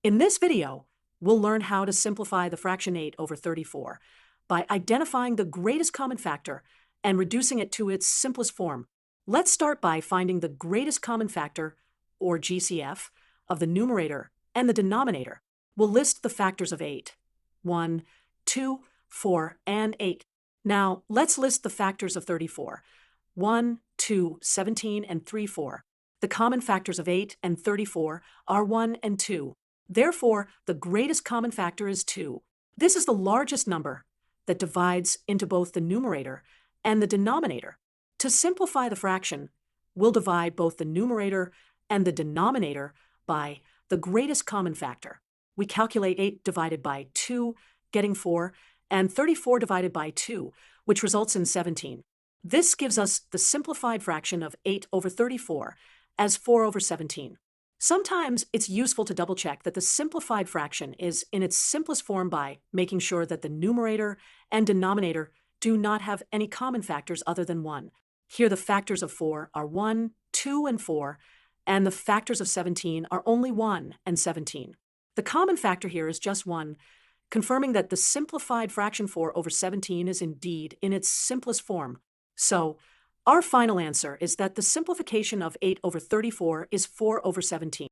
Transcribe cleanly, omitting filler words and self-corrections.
In this video, we'll learn how to simplify the fraction 8 over 34 by identifying the greatest common factor and reducing it to its simplest form. Let's start by finding the greatest common factor, or GCF, of the numerator and the denominator. We'll list the factors of 8. 1, 2, 4, and 8. Now, let's list the factors of 34. 1, 2, 17, and 3, 4. The common factors of 8 and 34 are 1 and 2. Therefore, the greatest common factor is 2. This is the largest number that divides into both the numerator and the denominator. To simplify the fraction, we'll divide both the numerator and the denominator by the greatest common factor. We calculate 8 divided by 2, getting 4, and 34 divided by 2, which results in 17. This gives us the simplified fraction of 8 over 34 as 4 over 17. Sometimes it's useful to double-check that the simplified fraction is in its simplest form by making sure that the numerator and denominator do not have any common factors other than 1. Here the factors of 4 are 1, 2, and 4, and the factors of 17 are only 1 and 17. The common factor here is just 1, confirming that the simplified fraction 4 over 17 is indeed in its simplest form. So, our final answer is that the simplification of 8 over 34 is 4 over 17.